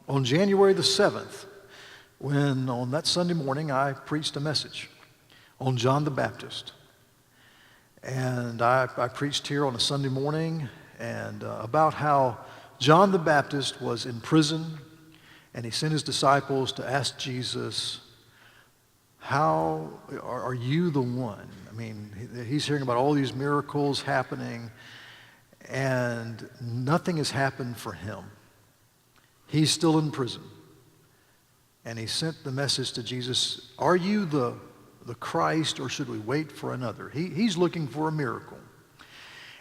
on January the 7th, when on that Sunday morning I preached a message on John the Baptist. And I preached here on a Sunday morning and about how John the Baptist was in prison, and he sent his disciples to ask Jesus, how are you the one? I mean, he's hearing about all these miracles happening, and nothing has happened for him. He's still in prison. And he sent the message to Jesus, are you the Christ, or should we wait for another? He's looking for a miracle.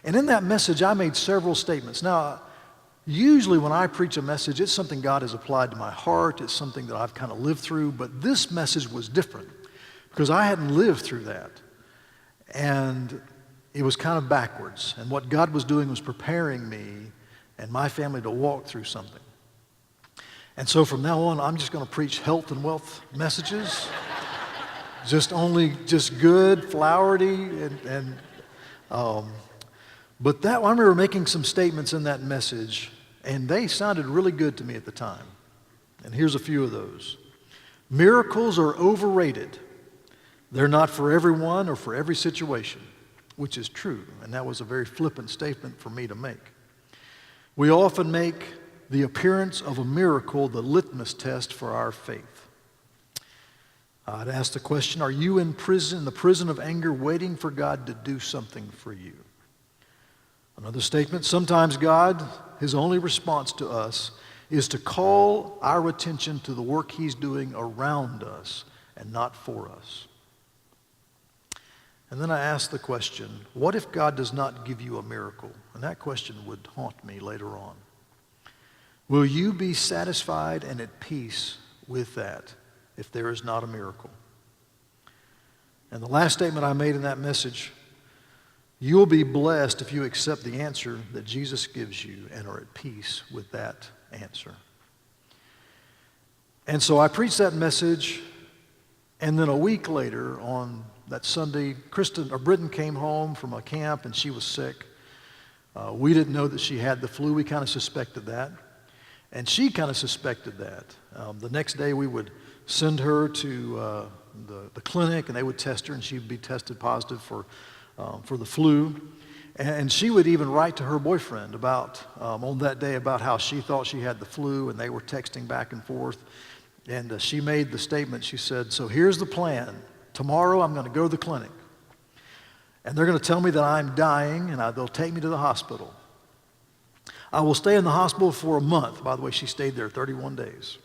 And in that message, I made several statements. Now, usually when I preach a message, it's something God has applied to my heart. It's something that I've kind of lived through. But this message was different because I hadn't lived through that. And it was kind of backwards. And what God was doing was preparing me and my family to walk through something. And so from now on, I'm just going to preach health and wealth messages. just good, flowery, but I remember making some statements in that message, and they sounded really good to me at the time. And here's a few of those. Miracles are overrated. They're not for everyone or for every situation, which is true, and that was a very flippant statement for me to make. We often make the appearance of a miracle the litmus test for our faith. I'd ask the question, are you in prison, the prison of anger, waiting for God to do something for you? Another statement, sometimes God, his only response to us is to call our attention to the work he's doing around us and not for us. And then I ask the question, what if God does not give you a miracle? And that question would haunt me later on. Will you be satisfied and at peace with that if there is not a miracle? And the last statement I made in that message, you'll be blessed if you accept the answer that Jesus gives you and are at peace with that answer. And so I preached that message, and then a week later on that Sunday, Britton came home from a camp and she was sick. We didn't know that she had the flu. We kind of suspected that. And she kind of suspected that. The next day we would send her to the clinic, and they would test her, and she would be tested positive for the flu. And she would even write to her boyfriend on that day about how she thought she had the flu, and they were texting back and forth. And she made the statement, she said, so here's the plan. Tomorrow I'm going to go to the clinic, and they're going to tell me that I'm dying, and they'll take me to the hospital. I will stay in the hospital for a month. By the way, she stayed there 31 days.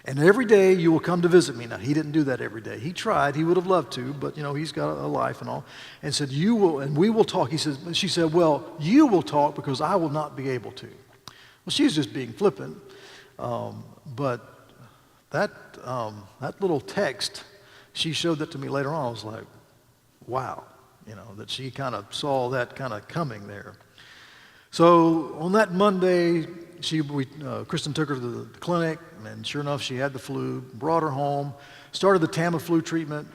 And every day you will come to visit me. Now, he didn't do that every day. He tried. He would have loved to, but, he's got a life and all. And said, you will, and we will talk. She said, well, you will talk because I will not be able to. Well, she's just being flippant. But that little text, she showed that to me later on. I was like, wow, that she kind of saw that kind of coming there. So on that Monday, Kristen took her to the clinic, and sure enough, she had the flu, brought her home, started the Tamiflu treatment,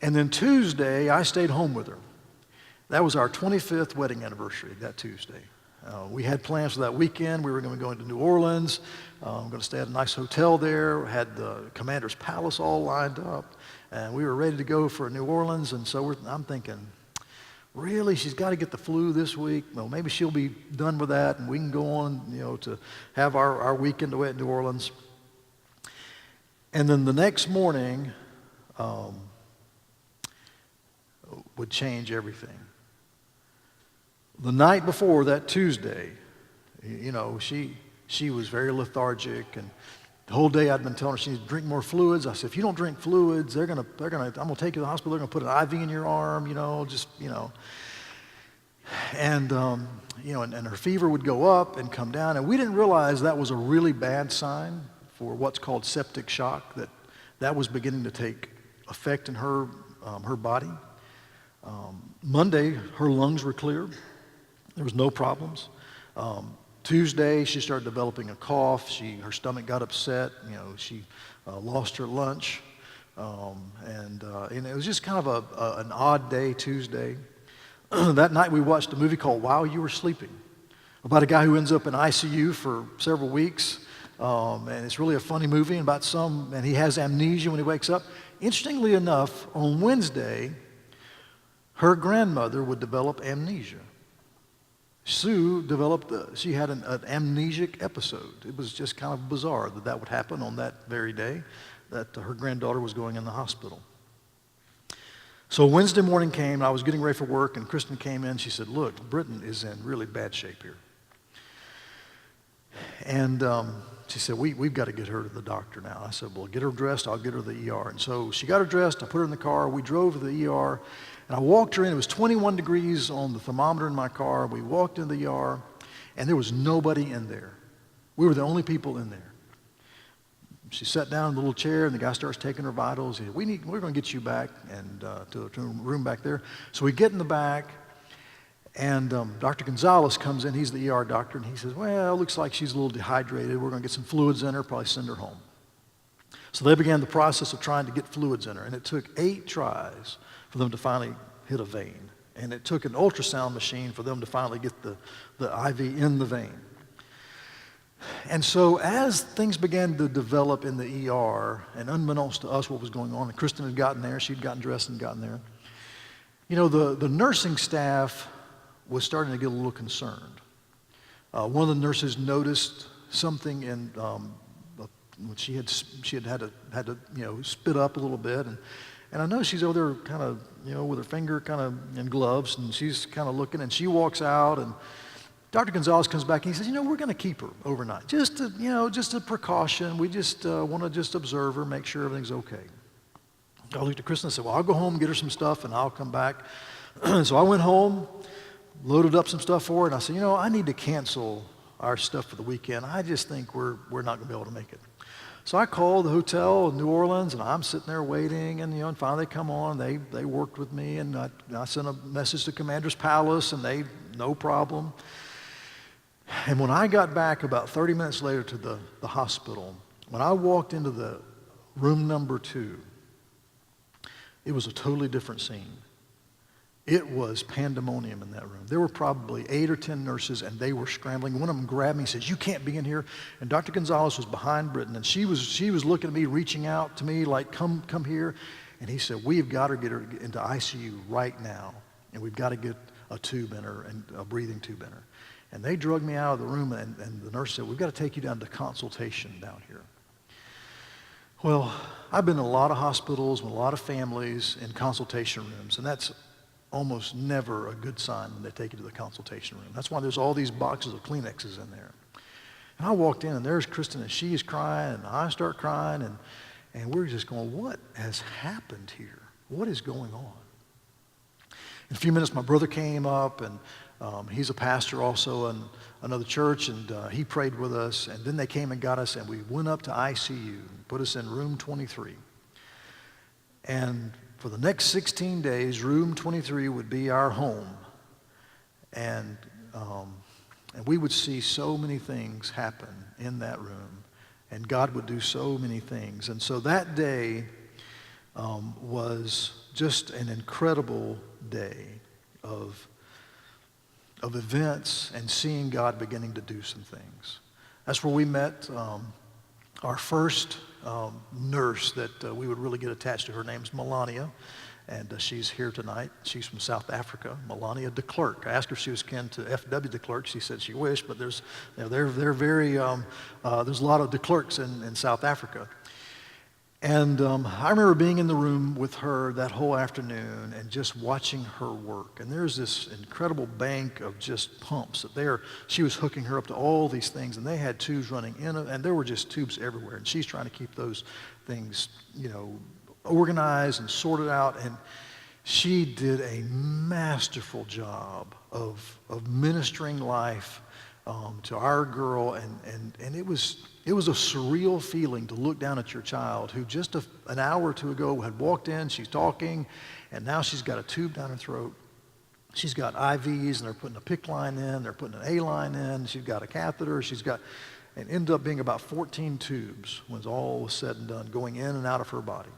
and then Tuesday, I stayed home with her. That was our 25th wedding anniversary, that Tuesday. We had plans for that weekend. We were going to go into New Orleans. I'm going to stay at a nice hotel there. Had the Commander's Palace all lined up, and we were ready to go for New Orleans, and so I'm thinking, really, she's got to get the flu this week. Well, maybe she'll be done with that, and we can go on, to have our weekend away at New Orleans. And then the next morning would change everything. The night before that Tuesday, she was very lethargic, and the whole day I'd been telling her she needs to drink more fluids. I said, if you don't drink fluids, I'm gonna take you to the hospital. They're gonna put an IV in your arm, And and her fever would go up and come down, and we didn't realize that was a really bad sign for what's called septic shock. That was beginning to take effect in her body. Monday, her lungs were clear. There was no problems. Tuesday, she started developing a cough. Her stomach got upset. She lost her lunch. And it was just kind of an odd day, Tuesday. That night, we watched a movie called While You Were Sleeping, about a guy who ends up in ICU for several weeks And it's really a funny movie about and he has amnesia when he wakes up. Interestingly enough, on Wednesday, her grandmother would develop amnesia. Sue she had an amnesic episode. It was just kind of bizarre that would happen on that very day that her granddaughter was going in the hospital. So Wednesday morning came, and I was getting ready for work, and Kristen came in. She said, look, Britton is in really bad shape here. And she said, we've got to get her to the doctor now. I said, well, get her dressed. I'll get her to the ER. And so she got her dressed. I put her in the car. We drove to the ER, and I walked her in. It was 21 degrees on the thermometer in my car. We walked into the ER, and there was nobody in there. We were the only people in there. She sat down in the little chair, and the guy starts taking her vitals. He said, we're going to get you back and to a room back there. So we get in the back, and Dr. Gonzalez comes in. He's the ER doctor, and he says, well, it looks like she's a little dehydrated. We're going to get some fluids in her, probably send her home. So they began the process of trying to get fluids in her, and it took 8 tries for them to finally hit a vein. And it took an ultrasound machine for them to finally get the IV in the vein. And so as things began to develop in the ER, and unbeknownst to us what was going on, and Kristen had gotten there, she'd gotten dressed and gotten there, the nursing staff was starting to get a little concerned. One of the nurses noticed something in when she had to spit up a little bit, and I know she's over there kind of with her finger kind of in gloves, and she's kind of looking, and she walks out, and Dr. Gonzalez comes back and he says, we're going to keep her overnight, just a precaution. We just want to just observe her, make sure everything's okay. I looked at Kristen and said, well, I'll go home, get her some stuff, and I'll come back. So I went home, loaded up some stuff for her, and I said, I need to cancel our stuff for the weekend. I just think we're not going to be able to make it. So I called the hotel in New Orleans, and I'm sitting there waiting, and finally they come on. They worked with me, and I sent a message to Commander's Palace, and no problem. And when I got back about 30 minutes later to the hospital, when I walked into the room number 2, it was a totally different scene. It was pandemonium in that room. There were probably 8 or 10 nurses, and they were scrambling. One of them grabbed me and says, you can't be in here. And Dr. Gonzalez was behind Britton, and she was looking at me, reaching out to me like, come here. And he said, we've got to get her into ICU right now, and we've got to get a tube in her, and a breathing tube in her. And they drugged me out of the room, and the nurse said, we've got to take you down to consultation down here. Well, I've been in a lot of hospitals with a lot of families in consultation rooms, and that's almost never a good sign when they take you to the consultation room. That's why there's all these boxes of Kleenexes in there. And I walked in, and there's Kristen, and she is crying, and I start crying, and we're just going, what has happened here? What is going on? In a few minutes, my brother came up, and he's a pastor also in another church, and he prayed with us. And then they came and got us, and we went up to ICU and put us in room 23. And for the next 16 days, room 23 would be our home. And we would see so many things happen in that room. And God would do so many things. And so that day was just an incredible day of events and seeing God beginning to do some things. That's where we met our first nurse that we would really get attached to. Her name's Melania, and she's here tonight. She's from South Africa, Melania de Klerk. I asked her if she was kin to F.W. de Klerk. She said she wished, but there's a lot of de Klerks in South Africa. And I remember being in the room with her that whole afternoon and just watching her work. And there's this incredible bank of just pumps that she was hooking her up to all these things, and they had tubes running in, and there were just tubes everywhere. And she's trying to keep those things, organized and sorted out. And she did a masterful job of ministering life to our girl, and it was a surreal feeling to look down at your child who just an hour or two ago had walked in, she's talking, and now she's got a tube down her throat. She's got IVs, and they're putting a PICC line in, they're putting an A line in, she's got a catheter, and ended up being about 14 tubes when all was said and done, going in and out of her body.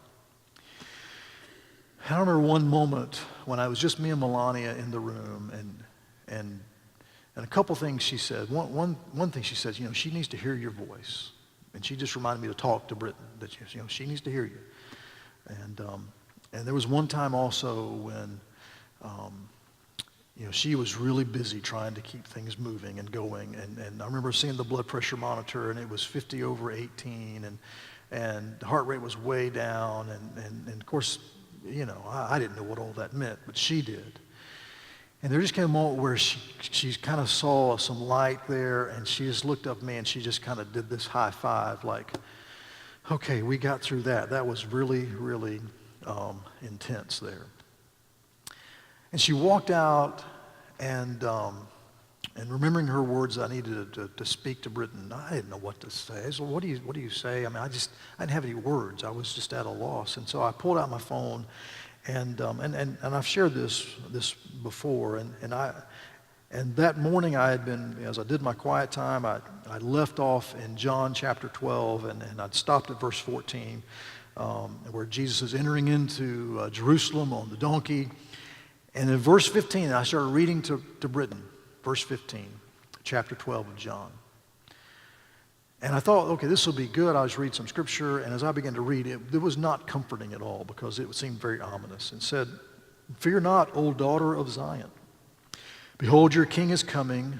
I remember one moment when I was just me and Melania in the room, and a couple things she said. One thing she says, she needs to hear your voice. And she just reminded me to talk to Britton, that she needs to hear you. And there was one time also when she was really busy trying to keep things moving and going. And I remember seeing the blood pressure monitor, and it was 50/18, and the heart rate was way down. And of course, I didn't know what all that meant, but she did. And there just came a moment where she kind of saw some light there, and she just looked up at me, and she just kind of did this high five, like, okay, we got through that. That was really, really intense there. And she walked out, and remembering her words, I needed to speak to Britton. I didn't know what to say. I said, what do you say? I mean, I didn't have any words. I was just at a loss. And so I pulled out my phone, and I've shared this before. And that morning I had been, as I did my quiet time, I left off in John chapter 12, and I'd stopped at verse 14, where Jesus is entering into Jerusalem on the donkey. And in verse 15, I started reading to Britton, verse 15, chapter 12 of John. And I thought, okay, this will be good. I was reading some scripture, and as I began to read, it was not comforting at all, because it seemed very ominous. It said, "Fear not, O daughter of Zion. Behold, your king is coming,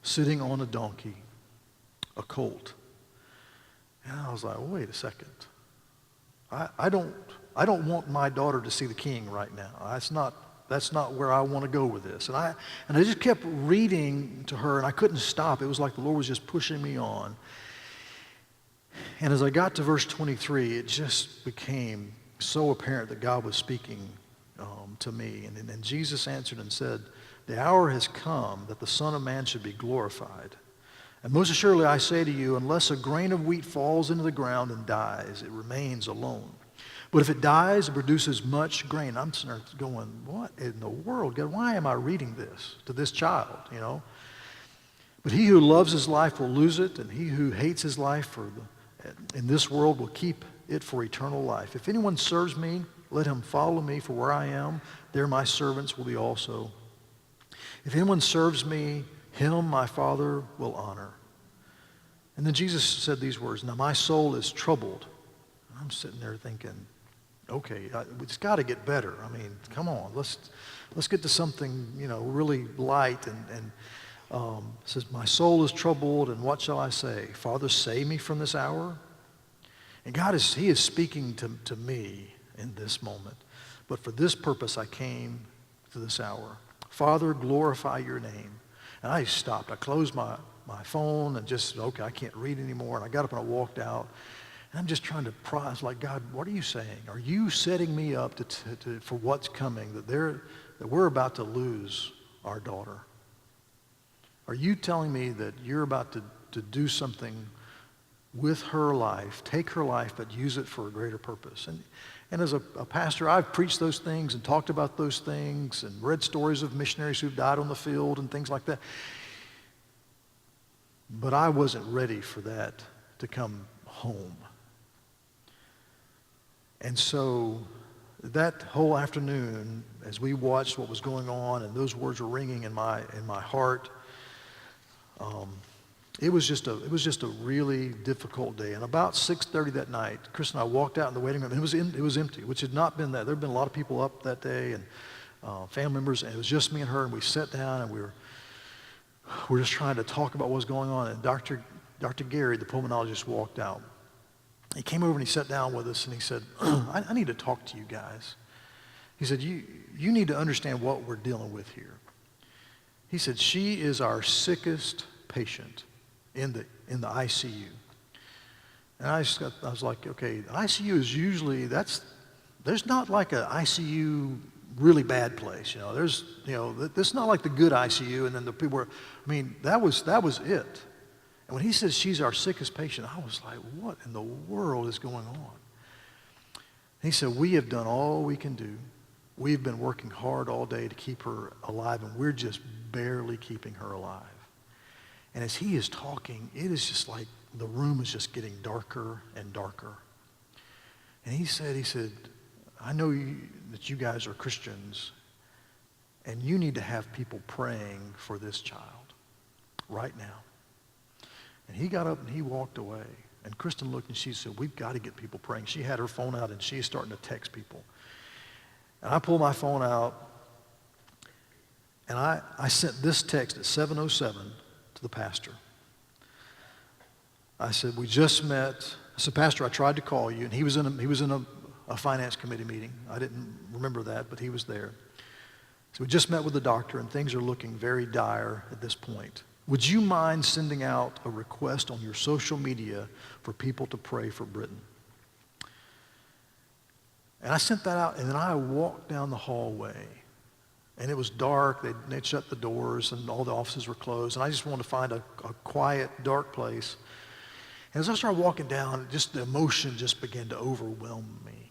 sitting on a donkey, a colt." And I was like, wait a second. I don't want my daughter to see the king right now. That's not where I want to go with this. And I just kept reading to her, and I couldn't stop. It was like the Lord was just pushing me on. And as I got to verse 23, it just became so apparent that God was speaking to me. And Jesus answered and said, "The hour has come that the Son of Man should be glorified. And most assuredly I say to you, unless a grain of wheat falls into the ground and dies, it remains alone. But if it dies, it produces much grain." I'm sitting there going, what in the world, God, why am I reading this to this child, But he who loves his life will lose it, and he who hates his life in this world will keep it for eternal life. If anyone serves me, let him follow me, for where I am, there my servants will be also. If anyone serves me, him my Father will honor. And then Jesus said these words, "Now my soul is troubled." I'm sitting there thinking, okay, it's got to get better. I mean, come on, let's get to something, really light. And it says, "My soul is troubled, and what shall I say? Father, save me from this hour." And he is speaking to me in this moment. "But for this purpose I came to this hour. Father, glorify your name." And I stopped. I closed my phone and just, okay, I can't read anymore. And I got up and I walked out. And I'm just trying to process, like, God, what are you saying? Are you setting me up for what's coming, that we're about to lose our daughter? Are you telling me that you're about to do something with her life, take her life, but use it for a greater purpose? And as a pastor, I've preached those things and talked about those things and read stories of missionaries who've died on the field and things like that. But I wasn't ready for that to come home. And so that whole afternoon, as we watched what was going on and those words were ringing in my heart, it was just a really difficult day. And about 6:30 that night, Chris and I walked out in the waiting room, and it was empty, which had not been that. There had been a lot of people up that day, and family members, and it was just me and her. And we sat down, and we were just trying to talk about what was going on. And Dr. Gary, the pulmonologist, walked out. He came over and he sat down with us, and he said, I need to talk to you guys. He said, you need to understand what we're dealing with here. He said, she is our sickest patient in the ICU. And I was like, okay, the ICU is usually, there's not like an ICU really bad place. There's, this is not like the good ICU, and then the people were, that was it. And when he says she's our sickest patient, I was like, what in the world is going on? And he said, we have done all we can do. We've been working hard all day to keep her alive, and we're just barely keeping her alive. And as he is talking, it is just like the room is just getting darker and darker. And he said, I know that you guys are Christians, and you need to have people praying for this child right now. And he got up and he walked away. And Kristen looked and she said, we've got to get people praying. She had her phone out and she's starting to text people. And I pulled my phone out and I sent this text at 7:07 to the pastor. I said, we just met. I said, Pastor, I tried to call you, and he was in a finance committee meeting. I didn't remember that, but he was there. So we just met with the doctor, and things are looking very dire at this point. Would you mind sending out a request on your social media for people to pray for Britton? And I sent that out, and then I walked down the hallway, and it was dark. They'd shut the doors, and all the offices were closed, and I just wanted to find a quiet, dark place. And as I started walking down, just the emotion just began to overwhelm me.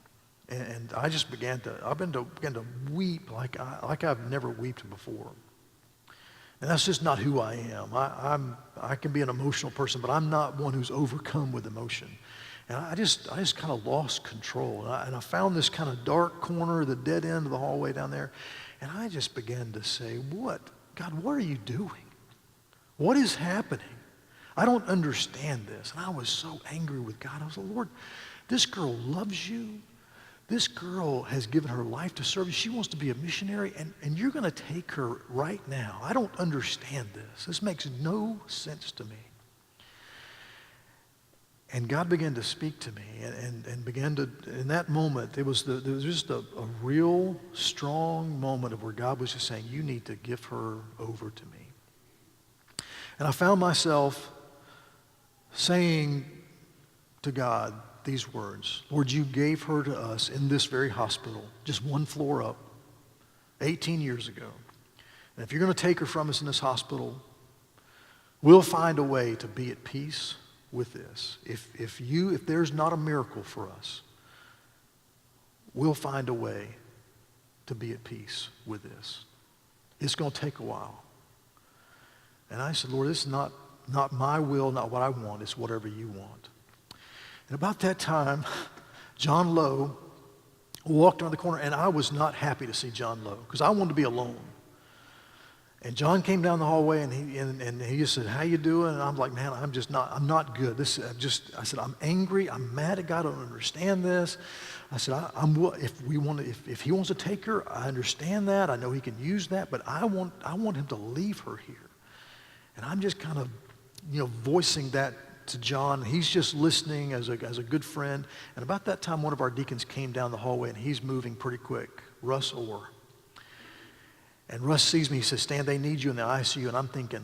And I just began to weep like I've never wept before. And that's just not who I am. I can be an emotional person, but I'm not one who's overcome with emotion. And I just kind of lost control. And I found this kind of dark corner, the dead end of the hallway down there. And I just began to say, God, what are you doing? What is happening? I don't understand this. And I was so angry with God. I was like, Lord, this girl loves you. This girl has given her life to serve you. She wants to be a missionary, and you're going to take her right now. I don't understand this. This makes no sense to me. And God began to speak to me and began to, in that moment, there was just a real strong moment of where God was just saying, you need to give her over to me. And I found myself saying to God these words, Lord, you gave her to us in this very hospital, just one floor up, 18 years ago. And if you're going to take her from us in this hospital, we'll find a way to be at peace with this. If there's not a miracle for us, we'll find a way to be at peace with this. It's going to take a while. And I said, Lord, this is not my will, not what I want. It's whatever you want. And about that time, John Lowe walked around the corner, and I was not happy to see John Lowe because I wanted to be alone. And John came down the hallway, and he just said, how you doing? And I'm like, man, I'm not good. I said, I'm angry. I'm mad at God. I don't understand this. I said, if he wants to take her, I understand that. I know he can use that, but I want him to leave her here. And I'm just kind of, voicing that to John. He's just listening as a good friend. And about that time, one of our deacons came down the hallway, and he's moving pretty quick, Russ Orr. And Russ sees me. He says, Stan, they need you in the ICU. And I'm thinking,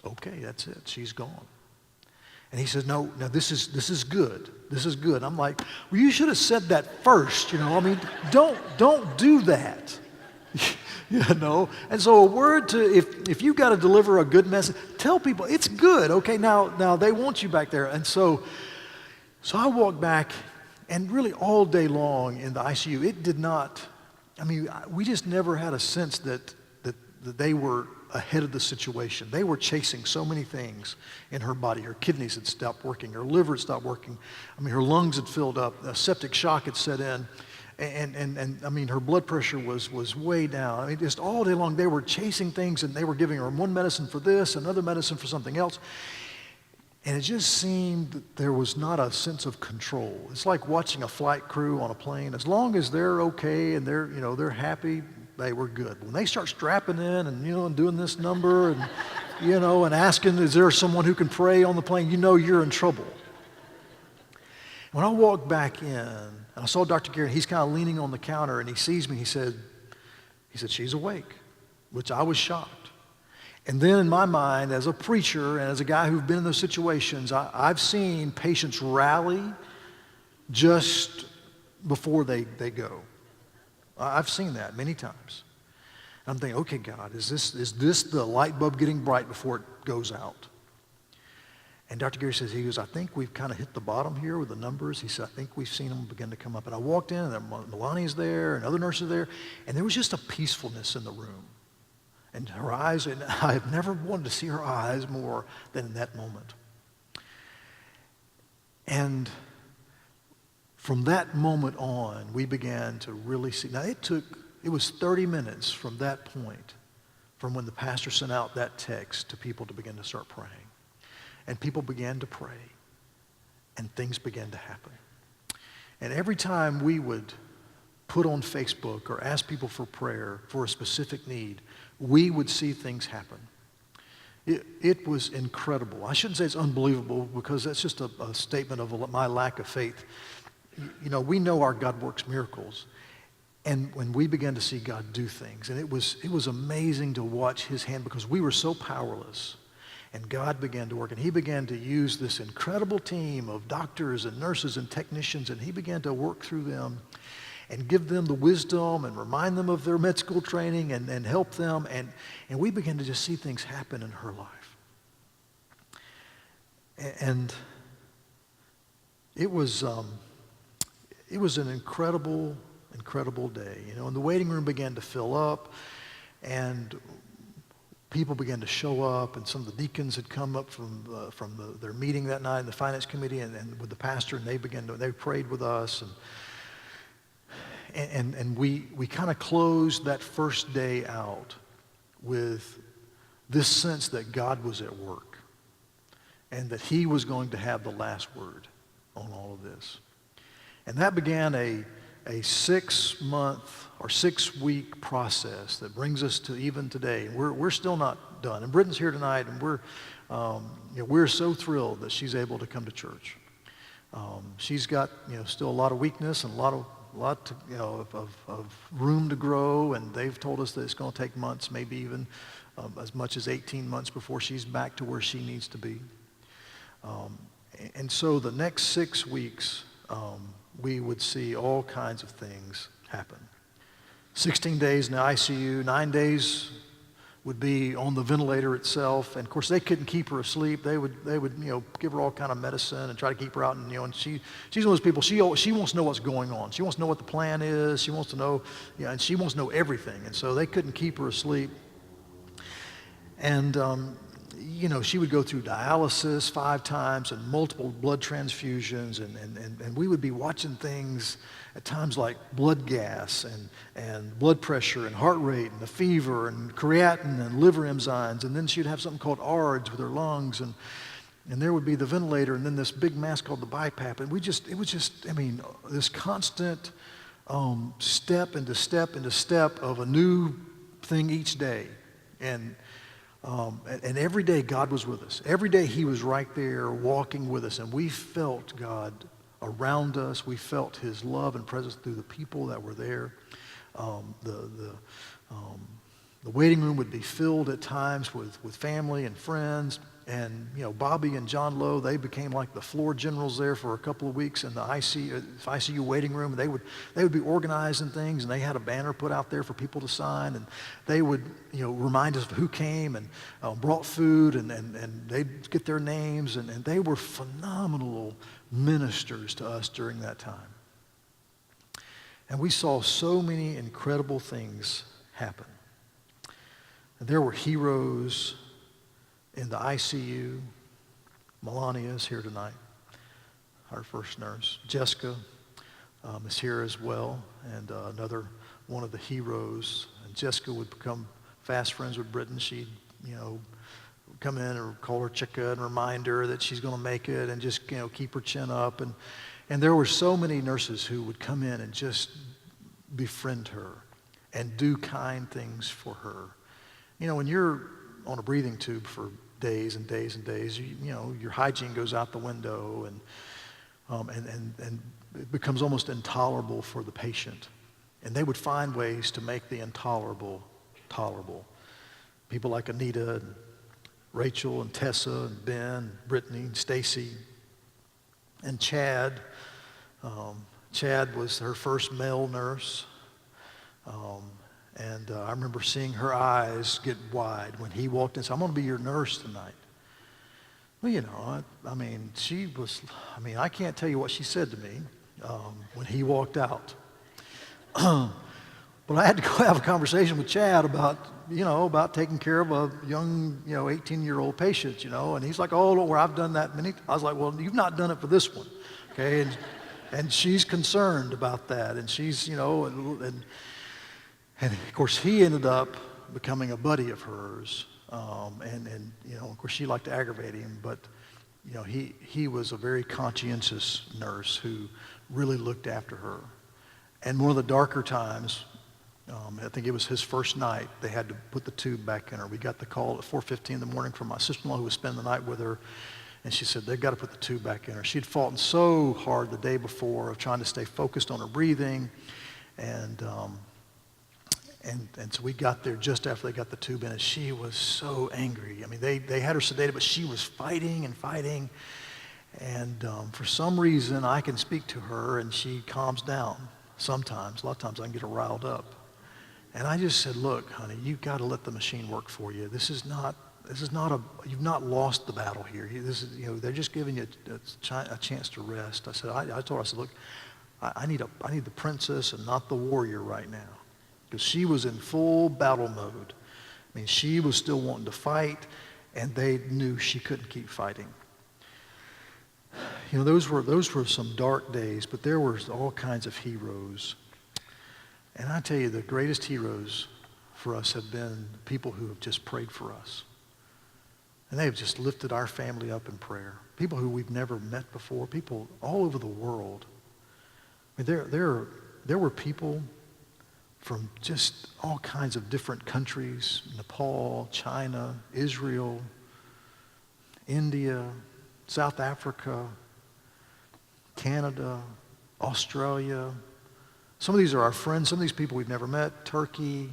okay, that's it. She's gone. And he says, no, this is good. This is good. I'm like, well, you should have said that first. Don't do that. And so a word to, if you've got to deliver a good message, tell people it's good. Okay, now they want you back there. And so I walked back, and really all day long in the ICU, it did not, we just never had a sense that they were ahead of the situation. They were chasing so many things in her body. Her kidneys had stopped working. Her liver had stopped working. Her lungs had filled up. A septic shock had set in. And her blood pressure was way down. Just all day long they were chasing things, and they were giving her one medicine for this, another medicine for something else. And it just seemed that there was not a sense of control. It's like watching a flight crew on a plane. As long as they're okay and they're happy, they were good. When they start strapping in and doing this number and and asking, is there someone who can pray on the plane? You're in trouble. When I walked back in, and I saw Dr. Garrett, he's kind of leaning on the counter, and he sees me. He said, she's awake, which I was shocked. And then in my mind, as a preacher and as a guy who's been in those situations, I've seen patients rally just before they go. I've seen that many times. I'm thinking, okay, God, is this the light bulb getting bright before it goes out? And Dr. Gary says, I think we've kind of hit the bottom here with the numbers. He said, I think we've seen them begin to come up. And I walked in, and Melania's there, and other nurses there, and there was just a peacefulness in the room. And her eyes, and I've never wanted to see her eyes more than in that moment. And from that moment on, we began to really see. Now, it was 30 minutes from that point, from when the pastor sent out that text to people to begin to start praying. And people began to pray. and things began to happen. And every time we would put on Facebook or ask people for prayer for a specific need, we would see things happen. It was incredible. I shouldn't say it's unbelievable because that's just a statement of my lack of faith. You know, we know our God works miracles. And when we began to see God do things, and it was amazing to watch his hand because we were so powerless. And God began to work, and he began to use this incredible team of doctors and nurses and technicians, and he began to work through them and give them the wisdom and remind them of their med school training and help them. And we began to just see things happen in her life. And it was an incredible day, you know, and the waiting room began to fill up, and people began to show up, and some of the deacons had come up from their meeting that night in the finance committee and with the pastor, and they prayed with us, and we kind of closed that first day out with this sense that God was at work and that he was going to have the last word on all of this. And that began a 6-month or 6-week process that brings us to even today. We're still not done. And Britton's here tonight, and we're so thrilled that she's able to come to church. She's got still a lot of weakness and a lot of room to grow, and they've told us that it's going to take months, maybe even as much as 18 months before she's back to where she needs to be. And so the next 6 weeks, we would see all kinds of things happen. 16 days in the ICU, 9 days would be on the ventilator itself, and of course they couldn't keep her asleep. They would give her all kind of medicine and try to keep her out. And she's one of those people. She wants to know what's going on. She wants to know what the plan is. She wants to know, and she wants to know everything. And so they couldn't keep her asleep. And she would go through dialysis 5 times and multiple blood transfusions, and we would be watching things at times like blood gas and blood pressure and heart rate and the fever and creatinine and liver enzymes, and then she'd have something called ARDS with her lungs, and there would be the ventilator, and then this big mask called the BiPAP, and it was just this constant step into step into step of a new thing each day. And every day God was with us. Every day he was right there walking with us, and we felt God around us. We felt his love and presence through the people that were there. The waiting room would be filled at times with family and friends. And Bobby and John Lowe, they became like the floor generals there for a couple of weeks in the ICU waiting room. They would be organizing things, and they had a banner put out there for people to sign, and they would remind us of who came and brought food, and they'd get their names, and they were phenomenal ministers to us during that time. And we saw so many incredible things happen. And there were heroes in the ICU. Melania is here tonight, our first nurse. Jessica is here as well, and another one of the heroes. And Jessica would become fast friends with Britton. She'd, come in and call her Chica and remind her that she's going to make it, and just, keep her chin up. And there were so many nurses who would come in and just befriend her and do kind things for her. When you're on a breathing tube for days and days and days, your hygiene goes out the window, and it becomes almost intolerable for the patient. And they would find ways to make the intolerable tolerable. People like Anita and Rachel and Tessa and Ben, and Brittany and Stacy and Chad. Chad was her first male nurse. And I remember seeing her eyes get wide when he walked in and said, "I'm going to be your nurse tonight." Well, I can't tell you what she said to me when he walked out. But I had to go have a conversation with Chad about taking care of a young, 18-year-old patient, And he's like, "Oh, don't worry, I've done that many." I was like, "Well, you've not done it for this one, okay?" And she's concerned about that, and she's, And of course, he ended up becoming a buddy of hers, and of course, she liked to aggravate him. But he was a very conscientious nurse who really looked after her. And one of the darker times, I think it was his first night, they had to put the tube back in her. We got the call at 4:15 in the morning from my sister-in-law who was spending the night with her, and she said, they've got to put the tube back in her. She'd fought so hard the day before of trying to stay focused on her breathing, and so we got there just after they got the tube in, and she was so angry. I mean, they had her sedated, but she was fighting and fighting. And for some reason, I can speak to her, and she calms down sometimes. A lot of times I can get her riled up. And I just said, look, honey, you've got to let the machine work for you. You've not lost the battle here. They're just giving you a chance to rest. I told her, I said, look, I need the princess and not the warrior right now. Because she was in full battle mode. I mean, she was still wanting to fight, and they knew she couldn't keep fighting. Those were some dark days, but there were all kinds of heroes. And I tell you, the greatest heroes for us have been people who have just prayed for us. And they have just lifted our family up in prayer. People who we've never met before, people all over the world. I mean, there were people from just all kinds of different countries, Nepal, China, Israel, India, South Africa, Canada, Australia. Some of these are our friends. Some of these people we've never met, Turkey.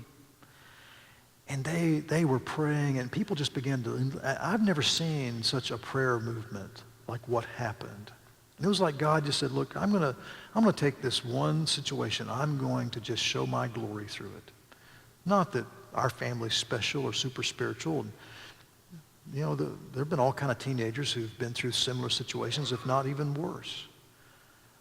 And they were praying, and people just began to, I've never seen such a prayer movement like what happened. And it was like God just said, look, I'm gonna take this one situation. I'm going to just show my glory through it. Not that our family's special or super spiritual. And, there have been all kind of teenagers who've been through similar situations, if not even worse.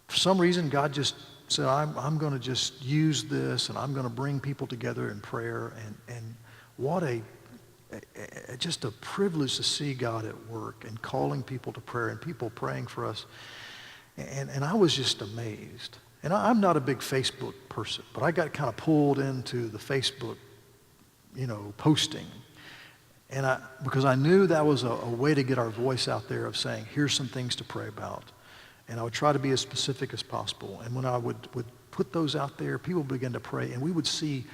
For some reason, God just said, I'm going to just use this, and I'm going to bring people together in prayer. And what just a privilege to see God at work and calling people to prayer and people praying for us. And I was just amazed. And I'm not a big Facebook person, but I got kind of pulled into the Facebook, posting. And because I knew that was a way to get our voice out there of saying, here's some things to pray about. And I would try to be as specific as possible. And when I would put those out there, people began to pray, and we would see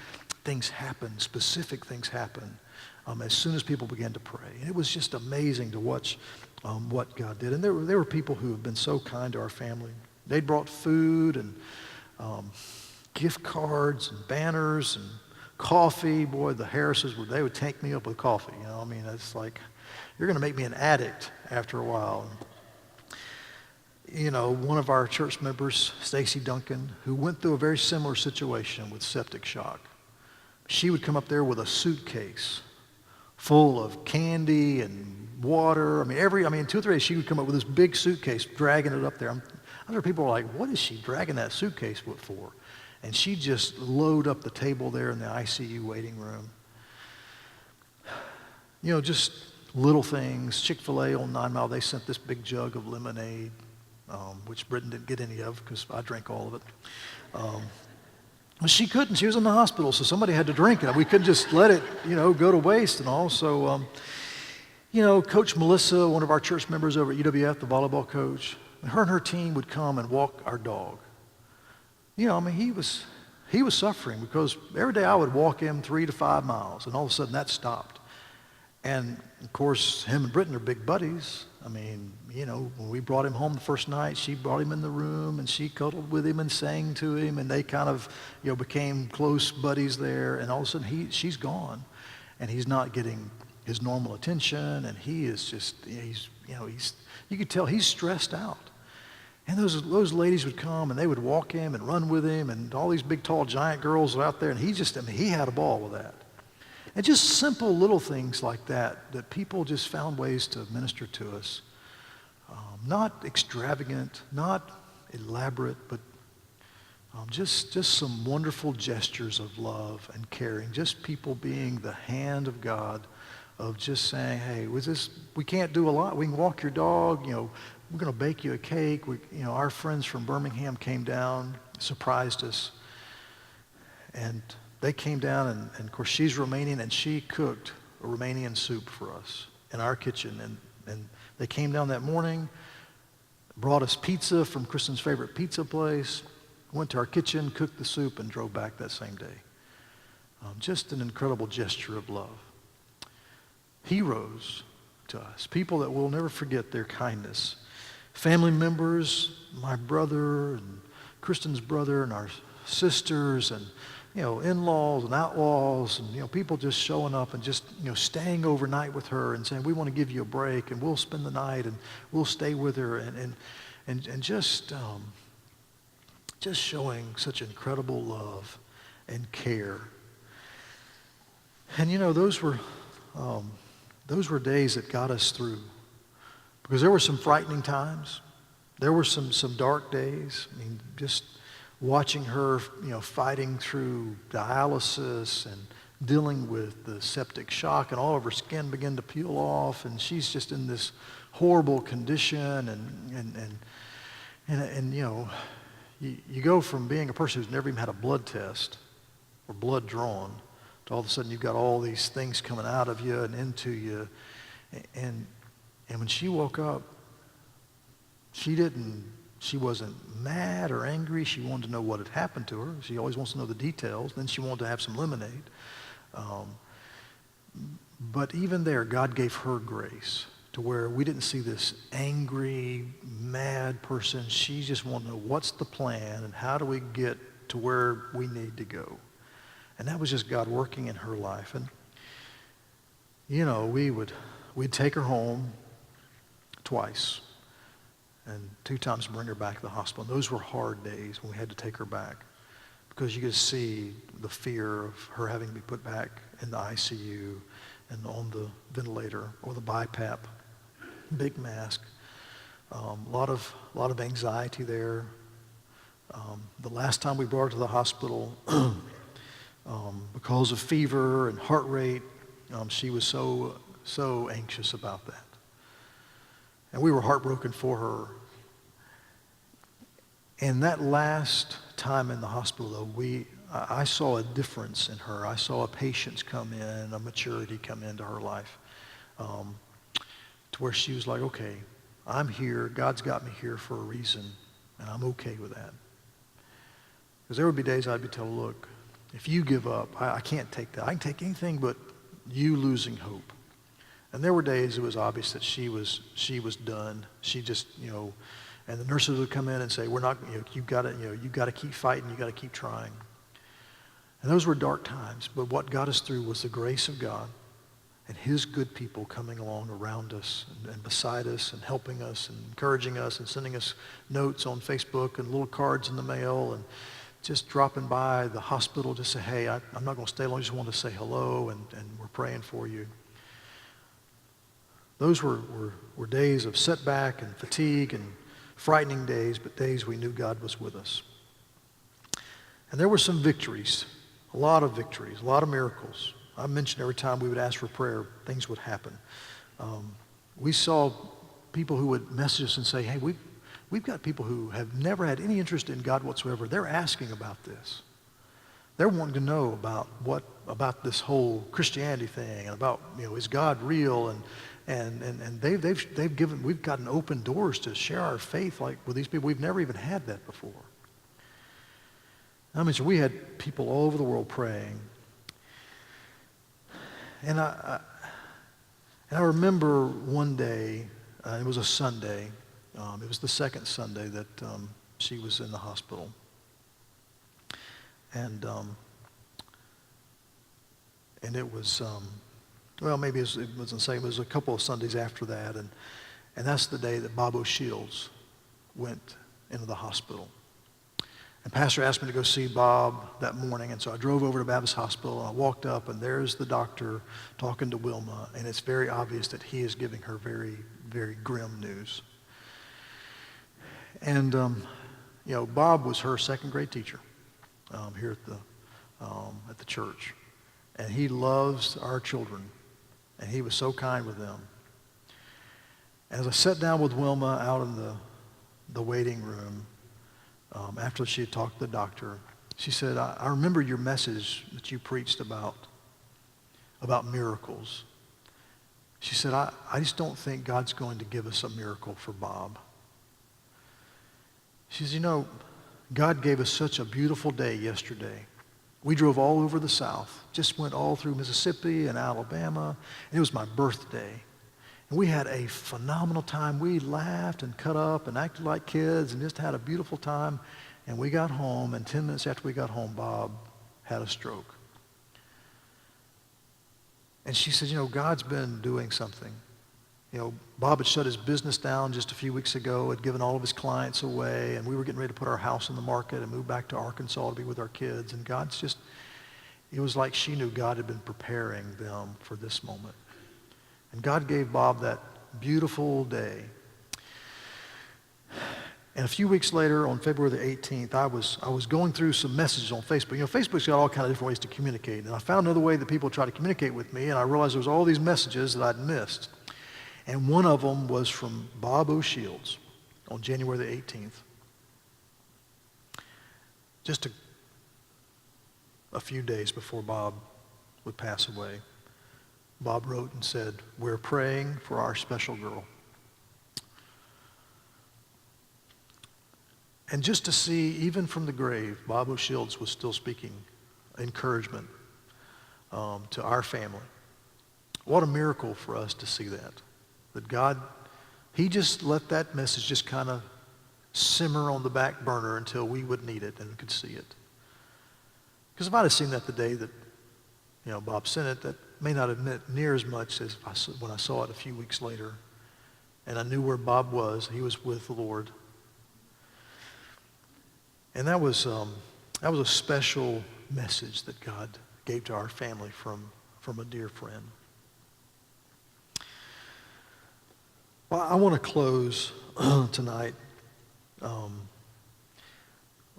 things happen, specific things happen, as soon as people began to pray. And it was just amazing to watch what God did. And there were people who have been so kind to our family. They brought food and gift cards and banners and coffee. Boy, the Harrises, they would tank me up with coffee. It's like, you're going to make me an addict after a while. One of our church members, Stacy Duncan, who went through a very similar situation with septic shock. She would come up there with a suitcase full of candy and water. 2 or 3 days she would come up with this big suitcase, dragging it up there. I'm sure people were like, what is she dragging that suitcase for? And she'd just load up the table there in the ICU waiting room. Just little things. Chick-fil-A on 9 Mile, they sent this big jug of lemonade, which Britton didn't get any of because I drank all of it. But she couldn't. She was in the hospital, so somebody had to drink it. We couldn't just let it, go to waste and all. So, Coach Melissa, one of our church members over at UWF, the volleyball coach, her and her team would come and walk our dog. He was suffering because every day I would walk him 3 to 5 miles, and all of a sudden that stopped. And, of course, him and Britton are big buddies. When we brought him home the first night, she brought him in the room, and she cuddled with him and sang to him, and they kind of, became close buddies there. And all of a sudden, she's gone, and he's not getting his normal attention, and he is just, you could tell he's stressed out. And those ladies would come, and they would walk him and run with him, and all these big, tall, giant girls were out there, and he had a ball with that. And just simple little things like that people just found ways to minister to us. Not extravagant, not elaborate, but just some wonderful gestures of love and caring. Just people being the hand of God, of just saying, hey, we can't do a lot. We can walk your dog, we're going to bake you a cake. Our friends from Birmingham came down, surprised us. And they came down, and of course she's Romanian, and she cooked a Romanian soup for us in our kitchen. And They came down that morning, brought us pizza from Kristen's favorite pizza place, went to our kitchen, cooked the soup, and drove back that same day. Just an incredible gesture of love. Heroes to us, people that we'll never forget their kindness. Family members, my brother and Kristen's brother and our sisters and, in-laws and outlaws and, people just showing up and just, staying overnight with her and saying, we want to give you a break and we'll spend the night and we'll stay with her and just showing such incredible love and care. And, those were days that got us through, because there were some frightening times. There were some dark days. I mean, just watching her, fighting through dialysis and dealing with the septic shock, and all of her skin began to peel off, and she's just in this horrible condition, and you go from being a person who's never even had a blood test or blood drawn to all of a sudden you've got all these things coming out of you and into you. And when she woke up, she wasn't mad or angry. She wanted to know what had happened to her. She always wants to know the details. Then she wanted to have some lemonade. But even there, God gave her grace to where we didn't see this angry, mad person. She just wanted to know what's the plan and how do we get to where we need to go. And that was just God working in her life. And, we'd take her home twice and 2 times bring her back to the hospital. And those were hard days when we had to take her back, because you could see the fear of her having to be put back in the ICU and on the ventilator or the BiPAP, big mask. A lot of anxiety there. The last time we brought her to the hospital, because of fever and heart rate, she was so anxious about that. And we were heartbroken for her. And that last time in the hospital, though, I saw a difference in her. I saw a patience come in, a maturity come into her life, to where she was like, okay, I'm here. God's got me here for a reason, and I'm okay with that. Because there would be days I'd be told, look, if you give up, I can't take that. I can take anything but you losing hope. And there were days it was obvious that she was done. She just, and the nurses would come in and say, we're not, you've got to keep fighting, you've got to keep trying. And those were dark times, but what got us through was the grace of God and his good people coming along around us and beside us and helping us and encouraging us and sending us notes on Facebook and little cards in the mail and just dropping by the hospital to say, hey, I'm not going to stay long. I just wanted to say hello and we're praying for you. Those were days of setback and fatigue and frightening days, but days we knew God was with us. And there were some victories, a lot of victories, a lot of miracles. I mentioned every time we would ask for prayer, things would happen. We saw people who would message us and say, hey, we've got people who have never had any interest in God whatsoever. They're asking about this. They're wanting to know about this whole Christianity thing and about, is God real? And we've gotten open doors to share our faith like with these people. We've never even had that before. So we had people all over the world praying. And I remember one day, it was a Sunday. It was the second Sunday that she was in the hospital. And it was, maybe it wasn't the same. It was a couple of Sundays after that. And that's the day that Bob O'Shields went into the hospital. And Pastor asked me to go see Bob that morning. And so I drove over to Baptist Hospital. And I walked up, and there's the doctor talking to Wilma. And it's very obvious that he is giving her very, very grim news. And, Bob was her second grade teacher here at the church. And he loves our children. And he was so kind with them. As I sat down with Wilma out in the waiting room, after she had talked to the doctor, she said, I remember your message that you preached about miracles. She said, I just don't think God's going to give us a miracle for Bob. She says, God gave us such a beautiful day yesterday. We drove all over the South, just went all through Mississippi and Alabama, and it was my birthday. And we had a phenomenal time. We laughed and cut up and acted like kids and just had a beautiful time. And we got home, and 10 minutes after we got home, Bob had a stroke. And she said, God's been doing something. Bob had shut his business down just a few weeks ago, had given all of his clients away, and we were getting ready to put our house on the market and move back to Arkansas to be with our kids. And it was like she knew God had been preparing them for this moment. And God gave Bob that beautiful day. And a few weeks later, on February the 18th, I was going through some messages on Facebook. Facebook's got all kinds of different ways to communicate. And I found another way that people try to communicate with me, and I realized there was all these messages that I'd missed. And one of them was from Bob O'Shields on January the 18th. Just a few days before Bob would pass away, Bob wrote and said, "We're praying for our special girl." And just to see, even from the grave, Bob O'Shields was still speaking encouragement to our family. What a miracle for us to see that. That God, he just let that message just kind of simmer on the back burner until we would need it and could see it. Because if I'd have seen that the day that, Bob sent it, that may not have meant near as much as when I saw it a few weeks later. And I knew where Bob was. He was with the Lord. And that was a special message that God gave to our family from a dear friend. Well, I want to close tonight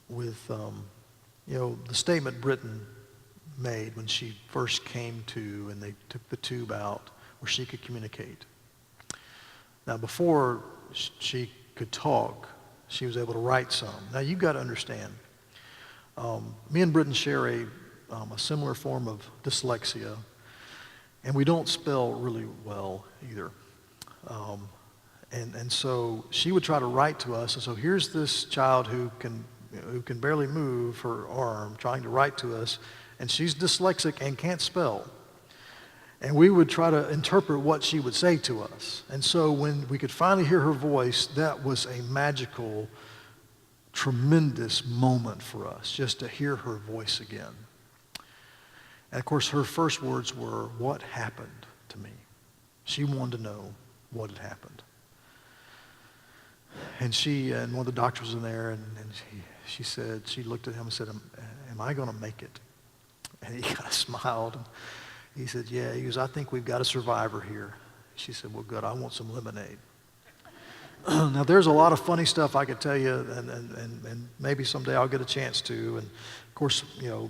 with the statement Britton made when she first came to and they took the tube out where she could communicate. Now, before she could talk, she was able to write some. Now, you've got to understand, me and Britton share a similar form of dyslexia, and we don't spell really well either. And so she would try to write to us, and so here's this child who can barely move her arm trying to write to us, and she's dyslexic and can't spell. And we would try to interpret what she would say to us. And so when we could finally hear her voice, that was a magical, tremendous moment for us, just to hear her voice again. And of course, her first words were, "What happened to me?" She wanted to know what had happened. And one of the doctors was in there, and she said, she looked at him and said, "Am I going to make it?" And he kind of smiled. He said, "Yeah." He goes, "I think we've got a survivor here." She said, "Well, good. I want some lemonade." Now, there's a lot of funny stuff I could tell you, and maybe someday I'll get a chance to. And, of course,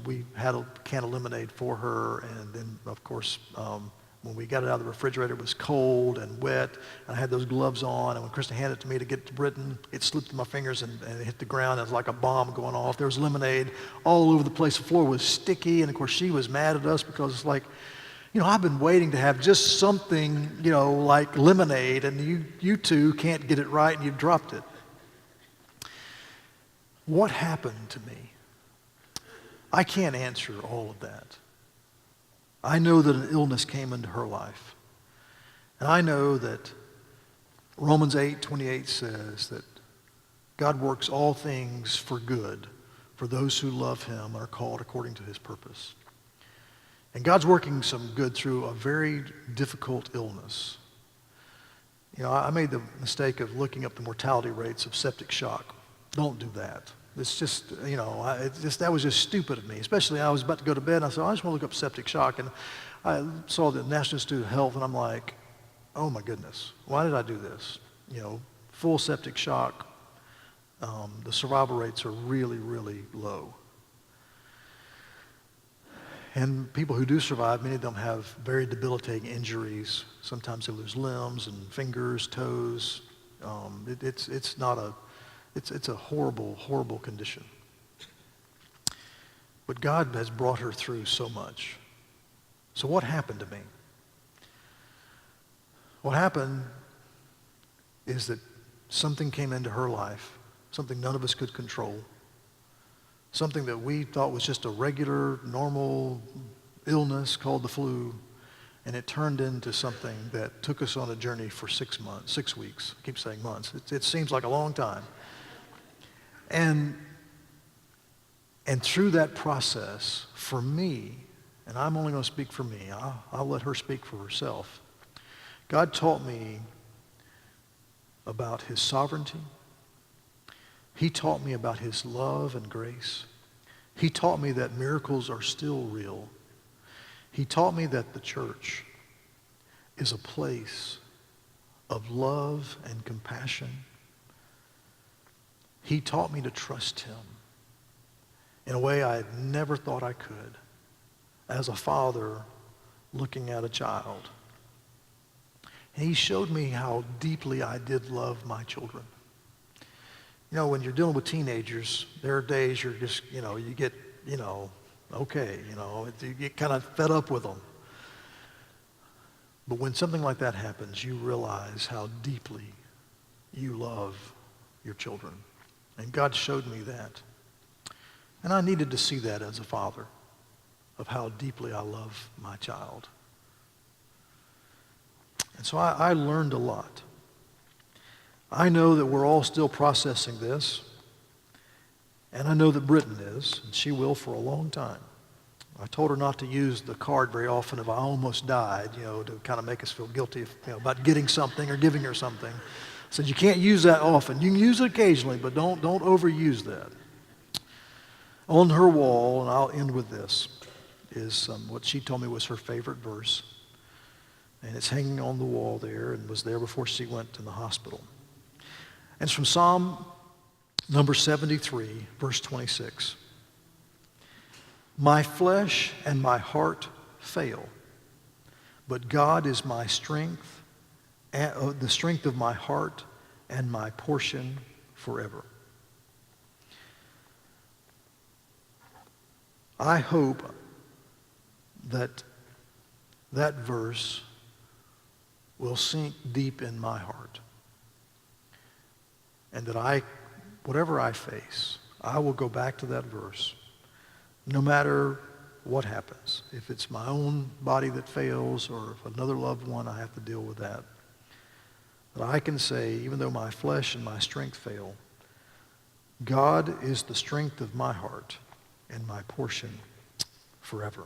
we had a can of lemonade for her. And then, of course, when we got it out of the refrigerator, it was cold and wet. And I had those gloves on. And when Krista handed it to me to get it to Britton, it slipped through my fingers and it hit the ground. It was like a bomb going off. There was lemonade all over the place. The floor was sticky. And, of course, she was mad at us because it's like, I've been waiting to have just something, like lemonade, and you two can't get it right, and you've dropped it. What happened to me? I can't answer all of that. I know that an illness came into her life. And I know that Romans 8:28 says that God works all things for good for those who love him and are called according to his purpose. And God's working some good through a very difficult illness. I made the mistake of looking up the mortality rates of septic shock. Don't do that. It's just, that was just stupid of me. Especially I was about to go to bed and I said, I just want to look up septic shock. And I saw the National Institute of Health and I'm like, oh my goodness, why did I do this? Full septic shock, the survival rates are really, really low. And people who do survive, many of them have very debilitating injuries. Sometimes they lose limbs and fingers, toes. It's a horrible, horrible condition. But God has brought her through so much. So what happened to me? What happened is that something came into her life, something none of us could control, something that we thought was just a regular, normal illness called the flu, and it turned into something that took us on a journey for 6 months, 6 weeks. I keep saying months. It seems like a long time. And through that process, for me, and I'm only going to speak for me, I'll let her speak for herself, God taught me about his sovereignty. He taught me about his love and grace. He taught me that miracles are still real. He taught me that the church is a place of love and compassion. He taught me to trust him in a way I had never thought I could as a father looking at a child. And he showed me how deeply I did love my children. You know, when you're dealing with teenagers, there are days you're just, you get, okay, you get kind of fed up with them. But when something like that happens, you realize how deeply you love your children. And God showed me that. And I needed to see that as a father, of how deeply I love my child. And so I learned a lot. I know that we're all still processing this, and I know that Britton is, and she will for a long time. I told her not to use the card very often of "I almost died," to kind of make us feel guilty about getting something or giving her something. I said, you can't use that often. You can use it occasionally, but don't overuse that. On her wall, and I'll end with this, is what she told me was her favorite verse. And it's hanging on the wall there and was there before she went to the hospital. And it's from Psalm number 73, verse 26. My flesh and my heart fail, but God is my strength, the strength of my heart and my portion forever. I hope that verse will sink deep in my heart. And that whatever I face, I will go back to that verse, no matter what happens. If it's my own body that fails or if another loved one, I have to deal with that. That I can say, even though my flesh and my strength fail, God is the strength of my heart and my portion forever.